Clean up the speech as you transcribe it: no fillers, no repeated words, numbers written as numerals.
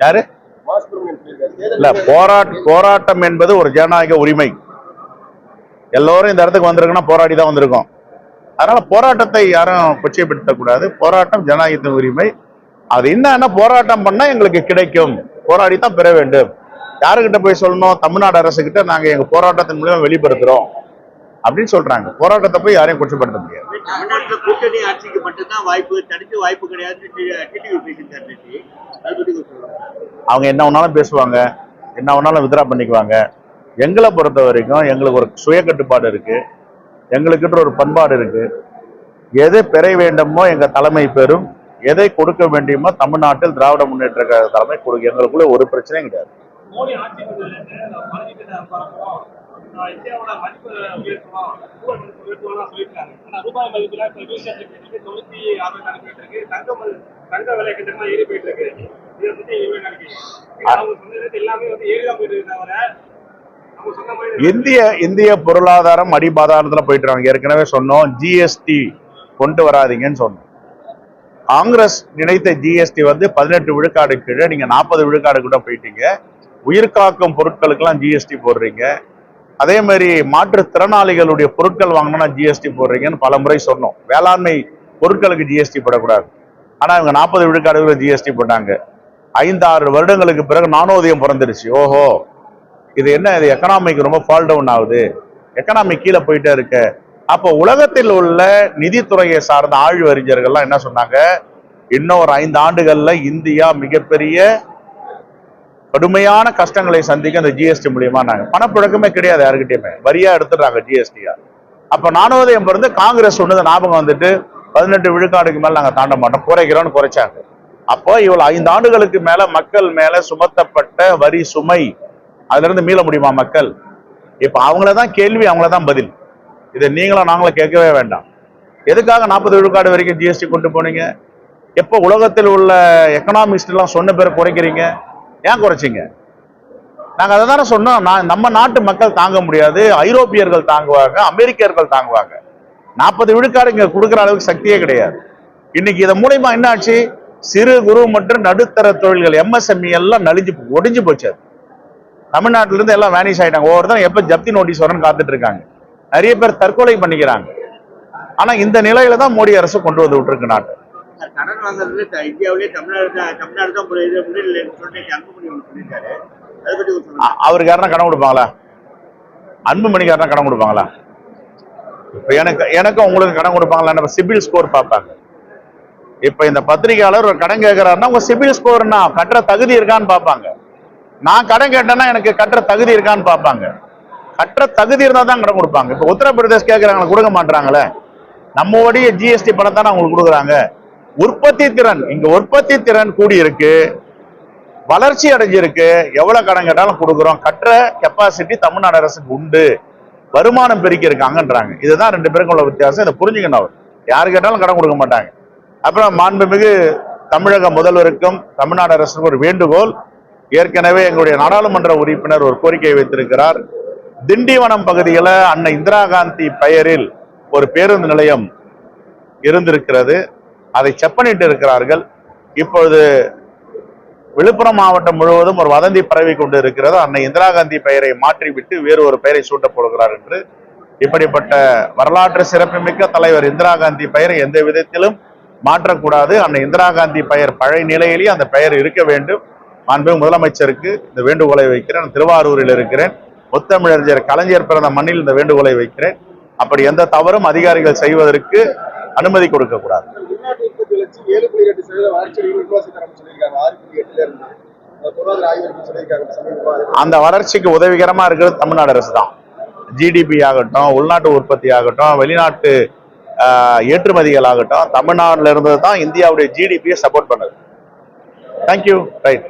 யாரு இல்ல, போராட்டம் என்பது ஒரு ஜனநாயக உரிமை. எல்லோரும் இந்த இடத்துக்கு வந்திருக்குன்னா போராடி தான் வந்திருக்கோம். அதனால போராட்டத்தை யாரும் கொச்சைப்படுத்தக்கூடாது. போராட்டம் ஜனநாயகத்தின் உரிமை. அது என்னன்னா போராட்டம் பண்ணா எங்களுக்கு கிடைக்கும், போராடி தான் பெற வேண்டும். யாருக்கிட்ட போய் சொல்லணும்? தமிழ்நாடு அரசு கிட்ட நாங்க எங்க போராட்டத்தின் மூலமா வெளிப்படுத்துறோம் அப்படின்னு சொல்றாங்க. போராட்டத்தை போய் யாரையும் கொச்சைப்படுத்த முடியாது. கூட்டணி ஆட்சிக்கு மட்டும்தான் வாய்ப்பு, தனித்து வாய்ப்பு கிடையாது. அவங்க என்ன வேணாலும் பேசுவாங்க, என்ன வேணாலும் வித்ரா பண்ணிக்குவாங்க. எங்களை பொறுத்த வரைக்கும் எங்களுக்கு ஒரு சுய கட்டுப்பாடு இருக்கு, எங்களுக்கிட்ட ஒரு பண்பாடு இருக்கு. எதை பெற வேண்டுமோ எங்க தலைமை பெறும், எதை கொடுக்க வேண்டியமோ தமிழ்நாட்டில் திராவிட முன்னேற்ற கழக தலைமை கொடுக்கும். எங்களுக்குள்ள ஒரு பிரச்சனையும் கிடையாது. இந்திய பொருளாதாரம் அடிபாதாரத்துல போயிட்டு இருக்காங்க. ஏற்கனவே சொன்னோம், ஜிஎஸ்டி கொண்டு வராதீங்கன்னு சொன்னோம். காங்கிரஸ் நினைத்த ஜிஎஸ்டி 18 விழுக்காடு கீழே நீங்க 40 விழுக்காடு கூட போயிட்டீங்க. உயிர்காக்கும் பொருட்களுக்கெல்லாம் ஜிஎஸ்டி போடுறீங்க. அதே மாதிரி மாற்றுத்திறனாளிகளுடைய பொருட்கள் வாங்கினா ஜிஎஸ்டி போடுறீங்கன்னு பல முறை சொன்னோம். வேளாண்மை பொருட்களுக்கு ஜிஎஸ்டி போடக்கூடாது. ஆனா இவங்க 40 விழுக்காடு ஜிஎஸ்டி போட்டாங்க. 5-6 வருடங்களுக்கு பிறகு நானோதயம் பிறந்துருச்சு. ஓஹோ, இது என்ன, இது எக்கனாமிக் ரொம்ப ஃபால் டவுன் ஆகுது, எக்கனாமிக் கீழே போயிட்டே இருக்கு. அப்போ உலகத்தில் உள்ள நிதித்துறையை சார்ந்த ஆழ்வறிஞர்கள்லாம் என்ன சொன்னாங்க? இன்னும் ஒரு 5 ஆண்டுகள்ல இந்தியா மிகப்பெரிய கடுமையான கஷ்டங்களை சந்திக்க அந்த ஜிஎஸ்டி மூலியமா. நாங்க பணப்புழக்கமே கிடையாது, யாருக்கிட்டையுமே வரியா எடுத்துடுறாங்க ஜிஎஸ்டியா. அப்ப நானோதயம் பிறந்து காங்கிரஸ் சொன்னது ஞாபகம் வந்துட்டு 18 விழுக்காடுக்கு மேல நாங்க தாண்ட மாட்டோம், குறைக்கிறோம்னு குறைச்சாங்க. அப்போ இவ்வளவு 5 ஆண்டுகளுக்கு மேல மக்கள் மேல சுமத்தப்பட்ட வரி சுமை, அதுல இருந்து மீள முடியுமா மக்கள்? இப்ப அவங்களதான் கேள்வி, அவங்களதான் பதில். இதை நீங்களும் நாங்களும் கேட்கவே வேண்டாம். எதுக்காக 40 விழுக்காடு வரைக்கும் ஜிஎஸ்டி கொண்டு போனீங்க? எப்போ உலகத்தில் உள்ள எக்கனாமிஸ்ட் எல்லாம் சொன்ன பேரை குறைக்கிறீங்க? ஏன் குறைச்சிங்க? நாங்க அதை தானே சொன்னோம். நம்ம நாட்டு மக்கள் தாங்க முடியாது, ஐரோப்பியர்கள் தாங்குவாங்க, அமெரிக்கர்கள் தாங்குவாங்க. 40 விழுக்காடு இங்க கொடுக்குற அளவுக்கு சக்தியே கிடையாது. இன்னைக்கு இதன் மூலமா என்ன ஆச்சு? சிறு குறு மற்றும் நடுத்தர தொழில்கள் எம்எஸ்எம்இ எல்லாம் ஒடிஞ்சு போச்சு. தமிழ்நாட்டில இருந்து எல்லாம் வேனிஷ் ஆயிட்டாங்க. ஒவ்வொருத்தரும் எப்ப ஜப்தி நோட்டீஸ் வரும்னு காத்துட்டு இருக்காங்க. நிறைய பேர் தற்கொலை பண்ணிக்கிறாங்க. ஆனா இந்த நிலையில தான் மோடி அரசு கொண்டு வந்து விட்டுருக்கு நாட்டை. கடன் வாங்குறது இந்தியாவிலேயே தமிழ்நாடு தான் அவருக்கு யாருன்னா கடன் கொடுப்பாங்களா? அன்புமணிக்கு யாருன்னா கடன் கொடுப்பாங்களா? இப்ப எனக்கும் உங்களுக்கு கடன் கொடுப்பாங்களா? சிபில் ஸ்கோர் பார்ப்பாங்க. இப்ப இந்த பத்திரிகையாளர் ஒரு கடன் கேட்கிறாருன்னா உங்க சிபில் ஸ்கோர்னா கட்டுற தகுதி இருக்கான்னு பார்ப்பாங்க. நான் கடன் கேட்டேன்னா எனக்கு கட்டுற தகுதி இருக்கான்னு பார்ப்பாங்க. கட்டுற தகுதி இருந்தா தான் கடன் கொடுப்பாங்க. இப்ப உத்தரப்பிரதேஷ் கேட்கறாங்க, கொடுக்க மாட்டாங்களே. நம்மளுடைய ஜிஎஸ்டி பணத்தானே அவங்களுக்கு கொடுக்குறாங்க. உற்பத்தி திறன், இங்க உற்பத்தி திறன் கூடி இருக்கு, வளர்ச்சி அடைஞ்சிருக்கு. எவ்வளவு கடன் கேட்டாலும் கொடுக்குறோம். கட்டுற கெப்பாசிட்டி தமிழ்நாடு அரசுக்கு உண்டு, வருமானம் பெருக்கி இருக்காங்கன்றாங்க. இதுதான் 2 பேருக்கும் உள்ள வித்தியாசம். இதை புரிஞ்சுக்கணும். அவர் யாரு கேட்டாலும் கடன் கொடுக்க மாட்டாங்க. அப்புறம் மாண்புமிகு தமிழக முதல்வருக்கும் தமிழ்நாடு அரசுக்கும் ஒரு வேண்டுகோள். ஏற்கனவே எங்களுடைய நாடாளுமன்ற உறுப்பினர் ஒரு கோரிக்கை வைத்திருக்கிறார். திண்டிவனம் பகுதியில் அன்னை இந்திரா காந்தி பெயரில் ஒரு பேருந்து நிலையம் இருந்திருக்கிறது. அதை செப்பனிட்டு இருக்கிறார்கள். இப்பொழுது விழுப்புரம் மாவட்டம் முழுவதும் ஒரு வதந்தி பரவி கொண்டு இருக்கிறது. அன்னை இந்திரா காந்தி பெயரை மாற்றிவிட்டு வேறு ஒரு பெயரை சூட்டப் போடுகிறார் என்று. இப்படிப்பட்ட வரலாற்று சிறப்புமிக்க தலைவர் இந்திரா காந்தி பெயரை எந்த விதத்திலும் மாற்றக்கூடாது. அன்னை இந்திரா காந்தி பெயர் பழைய நிலையிலேயே அந்த பெயர் இருக்க வேண்டும். மாண்பு முதலமைச்சருக்கு இந்த வேண்டுகோளை வைக்கிறேன். திருவாரூரில் இருக்கிறேன். முத்தமிழறிஞர் கலைஞர் பிறந்த மண்ணில் இந்த வேண்டுகோளை வைக்கிறேன். அப்படி எந்த தவறும் அதிகாரிகள் செய்வதற்கு அனுமதி கொடுக்க கூடாது. அந்த வளர்ச்சிக்கு உதவிகரமா இருக்கிறது தமிழ்நாடு அரசு தான். ஜிடிபி ஆகட்டும், உள்நாட்டு உற்பத்தி ஆகட்டும், வெளிநாட்டு ஏற்றுமதிகள் ஆகட்டும், தமிழ்நாட்டில இருந்தது தான் இந்தியாவுடைய ஜிடிபியை சப்போர்ட் பண்ணது. தேங்க்யூ. ரைட்.